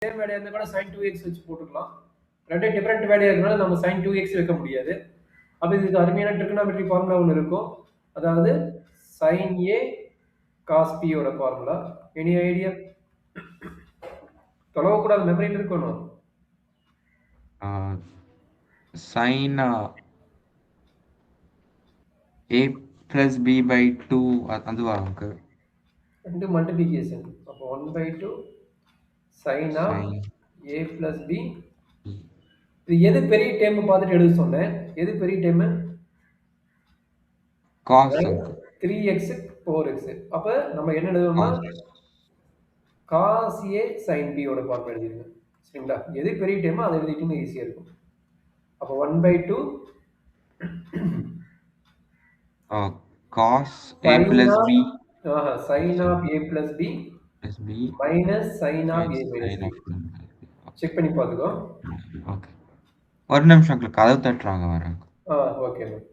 Same value இருந்தா கூட sin 2x வச்சு போட்டுக்கலாம். ரெண்டு டிஃபரெண்ட் வேல்யூ இருக்கனால நம்ம sin 2x வைக்க முடியாது. அப்ப இதுக்கு அருமையான ட்ரிகோனோமெட்ரி ஃபார்முலா ஒன்று இருக்கும். அதாவது sin a cos p ஓட ஃபார்முலா. Any idea? தொலைவக்கூடாது, மெமரியில் இருக்கணும். sin a plus b by 2 அதுவா நமக்கு ரெண்டு மல்டிபிகேஷன். அப்போ 1/2 sin of a plus b. இது எது பெரிய டேர்ம் பார்த்துட்டு எழுத சொன்னேன். எது பெரிய டேர்ம்? cos 3x 4x. அப்ப நம்ம என்ன எழுதணும்னா cos a sin b ஓட ஃபார்முலா எழுதிருங்க. சரிங்களா? எது பெரிய டேர்மோ அதை எழுதிட்டீங்கன்னா ஈஸியா இருக்கும். அப்போ 1/2 cos a plus b sin of a plus b plus b minus sin of a minus b. Check பண்ணி பார்த்துக்கோ. ஓகே, ஒரு நிமிஷம் கதவு தட்டுறாங்க வரேன். Okay ma'am.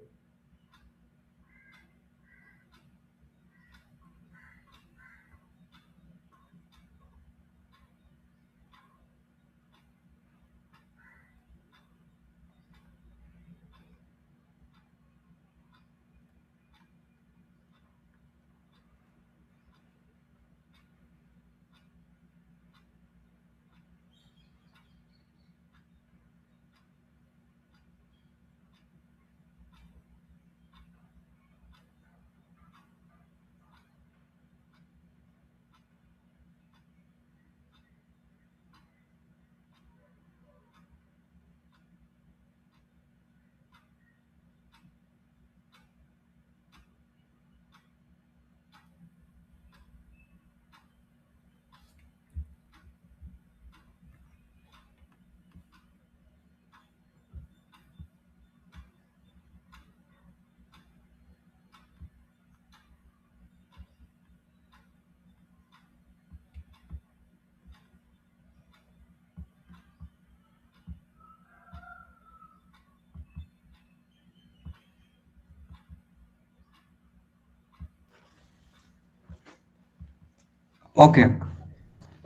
ஓகே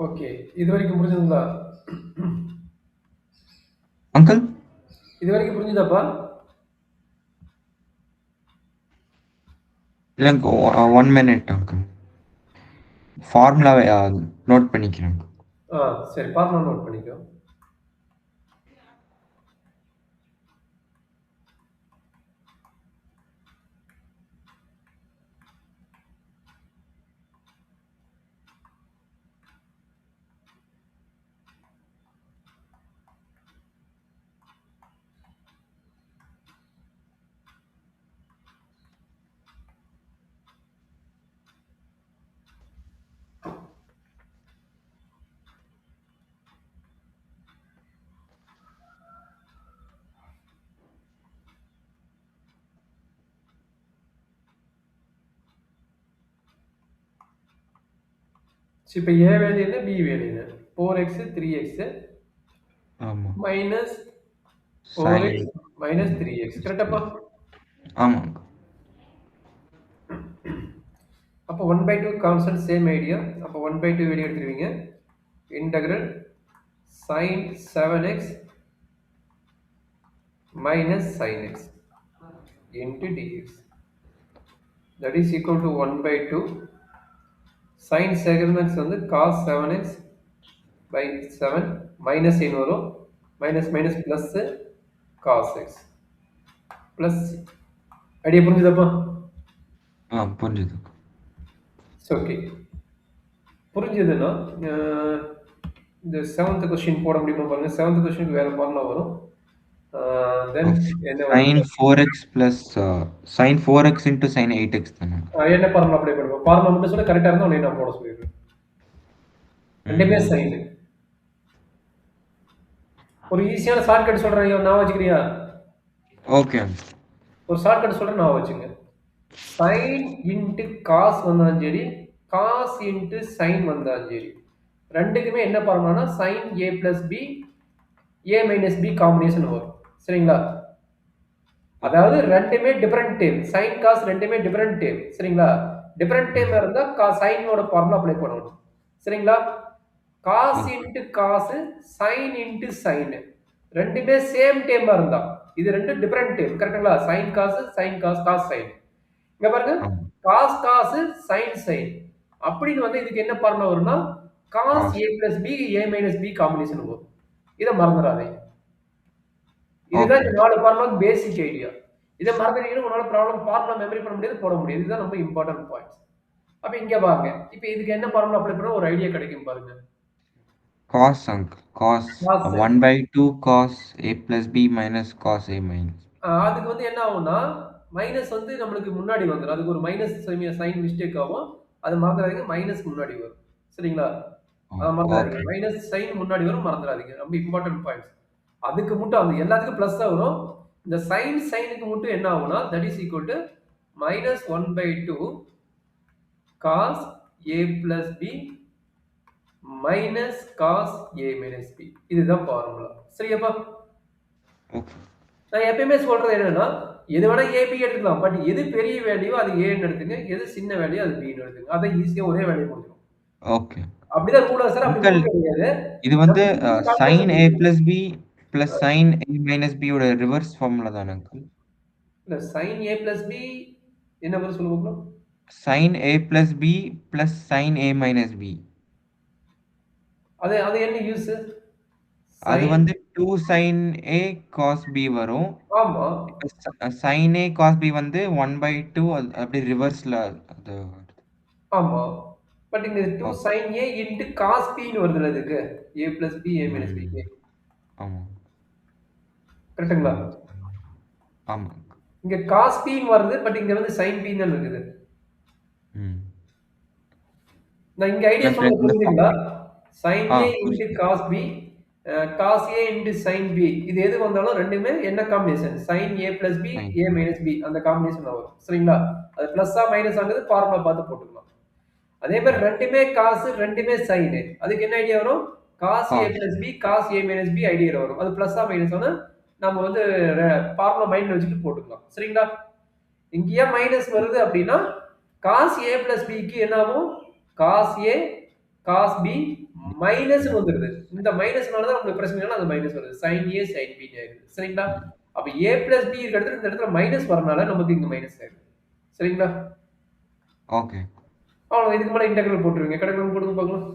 ஓகே, இது வரைக்கும் புரிஞ்சுதுங்களா அங்கிள்? இது வரைக்கும் புரிஞ்சுதாப்பா? இல்லைங்க, 1 minute அங்கிள். ஃபார்முலாவை நோட் பண்ணிக்கிறேன். சரி, ஃபார்முலா நோட் பண்ணிக்கோ. இப்போ ஏ வேல்யூ என்ன, பி வேல்யூ என்ன? 4x 3x minus 4x minus 3x. கரெக்டாப்பா? ஆமாங்க. அப்போ 1/2 கான்ஸ்டன்ட், சேம் ஐடியா. அப்போ 1/2 வெளியே எடுத்துருவீங்க. Integral sin 7x minus sin x into dx. That is equal to 1/2 sin 7x வந்து cos 7x by 7 minus in வரும், minus minus plus cos x plus. Idea புரிஞ்சுதாப்பா? புரிஞ்சுது. Okay, புரிஞ்சுதுன்னா இந்த 7th கொஸ்டின் போட முடியுமா பாருங்க. 7th கொஸ்டினுக்கு வேற ஃபார்முலா வரும். then sin 4x plus sin 4x into sin 8x தானே. என்ன ஃபார்முலா அப்ளை பண்ணுவோம்? ஃபார்முலா மட்டும் சொல்ல, கரெக்டா இருந்தா உடனே நான் போட சொல்லிடுறேன். ரெண்டுமே சைன். ஒரு ஈஸியான ஷார்ட்கட் சொல்றேன், நான் வச்சுக்கிறியா? ஓகே, ஒரு ஷார்ட்கட் சொல்றேன், நான் வச்சுங்க. sin into cos வந்தாலும் சரி, cos into sin வந்தாலும் சரி, ரெண்டுக்குமே என்ன ஃபார்முலானா sin a plus b a minus b combination வரும். சரிங்களா? அதாவது ரெண்டுமே டிஃபரண்ட் டேம். sin cos ரெண்டுமே டிஃபரண்ட் டேம். சரிங்களா? டிஃபரண்ட் டேம் இருந்தா sin ஓட ஃபார்முலா அப்ளை பண்ணணும். சரிங்களா? Cos okay. Into cos sine into sine ரெண்டுமே சேம் டேமா இருந்தா இது ரெண்டு டிஃபரெண்ட் டேம் கரெக்டுங்களா சைன் காசு காஸ் சைன் இங்க பாருங்க ஆமா. காஸ் காசு சைன் சைன் அப்படின்னு வந்து இதுக்கு என்ன ஃபார்முலா வரும்னா cos cos. A plus B A minus B combination வரும் இதை மறந்துடாதீங்க இதுதான் ஓகே. இந்த 4 ஃபார்முலா பேசிக் ஐடியா இதை மறந்துட்டீங்கன்னா உங்களால ப்ராப்ளம் ஃபார்முலா மெமரி பண்ண முடியாது போட முடியாது இதுதான் ரொம்ப இம்பார்ட்டன்ட் பாயிண்ட்ஸ் அப்ப இங்க பாருங்க இப்போ இதுக்கு என்ன ஃபார்முலா அப்ளை பண்ணா ஒரு ஐடியா கிடைக்கும் பாருங்க Cos uncle. Cos cos 1 by 2 cos a plus b minus cos a minus. அதுக்கு வந்து என்ன ஆகும்னா மைனஸ் வந்து நம்மளுக்கு முன்னாடி வந்துடும் அதுக்கு ஒரு மைனஸ் சைன் மிஸ்டேக் ஆகும் அது மறந்துடாதீங்க மைனஸ் முன்னாடி வரும் சரிங்களா Oh, மறந்துடாதீங்க okay. மைனஸ் சைன் முன்னாடி வரும் மறந்துடாதீங்க ரொம்ப இம்பார்ட்டன்ட் பாயிண்ட்ஸ் அதுக்கு மட்டும் அது எல்லாத்துக்கும் பிளஸ் தான் வரும் இந்த சைனுக்கு மட்டும் என்ன ஆகும்னா that is equal to minus 1 by 2 cos a plus b minus cos a minus b இதுதான் ஃபார்முலா சரியாப்பா Okay. நான் எப்பயுமே சொல்றது என்னன்னா எது வேணா ஏபி எடுத்துக்கலாம் பட் எது பெரிய வேல்யூ அது ஏன்னு எடுத்துங்க எது சின்ன வேல்யூ அது பின்னு எடுத்துங்க அதை ஈஸியா ஒரே வேலையை முடிஞ்சிடும் Okay. அப்படிதான் கூட சார் அப்படி Uncle, கூட கிடையாது இது நம்ம வந்து sin a calculation plus b plus sin a minus b ஓட ரிவர்ஸ் ஃபார்முலா தானே uncle? இல்ல sin a plus b என்ன வரும் சொல்லுங்க பார்க்கலாம் sin a plus b plus sin a minus b. அது அது என்ன யூஸ் அது sin வந்து 2 sin a cos b வரும். ஆமா sin a cos b வந்து 1 by 2 அப்படி ரிவர்ஸ்ல அது வருது. ஆமா பட் இங்க 2 Okay. sin a into cos b ன்னு வருதுல இதுக்கு a plus b a minus b ஆமா. கரெக்ட்டுங்களா ஆமா. இங்க cos b ன்னு வருது பட் இங்க வந்து sin b ன்னு இருக்குது ம். நான் இங்க ஐடியா எனக்கு சொல்றது இந்த புரியுதுங்களா sin ah a into cos b cos a into sin b இது எது வந்தாலும் ரெண்டுமே என்ன combination sin a plus b fine. a minus b அந்த காம்பினேஷன் வரும் சரிங்களா அது பிளஸ்ஸா மைனஸ் ஆனது ஃபார்முலா பார்த்து போட்டுக்கலாம் அதே மாதிரி ரெண்டுமே காசு ரெண்டுமே சைன் அதுக்கு என்ன ஐடியா வரும் cos A Cos. Plus B cos A minus B idea வரும் அது பிளஸ்ஸா மைனஸ் ஆனா நம்ம வந்து ஃபார்முலா மைண்ட்ல வச்சுட்டு போட்டுக்கலாம் சரிங்களா இங்க ஏன் மைனஸ் வருது அப்படின்னா காஸ் ஏ பிளஸ் பிக்கு என்ன ஆகும் cos A cos B minus வந்துருது இந்த மைனஸ்னால தான் நம்மளுக்கு பிரச்சனை அந்த மைனஸ் வருது சைன் ஏ சைன் பி ஆயிடுது சரிங்களா அப்ப ஏ பிளஸ் பி இருக்கிற இடத்துல இந்த இடத்துல மைனஸ் வரனால நமக்கு இங்க மைனஸ் ஆயிடுது சரிங்களா ஓகே. அவ்வளோ இதுக்கு மேலே இன்டெகிரல் போட்டுருவீங்க கடைக்கு போடுங்க பார்க்கலாம்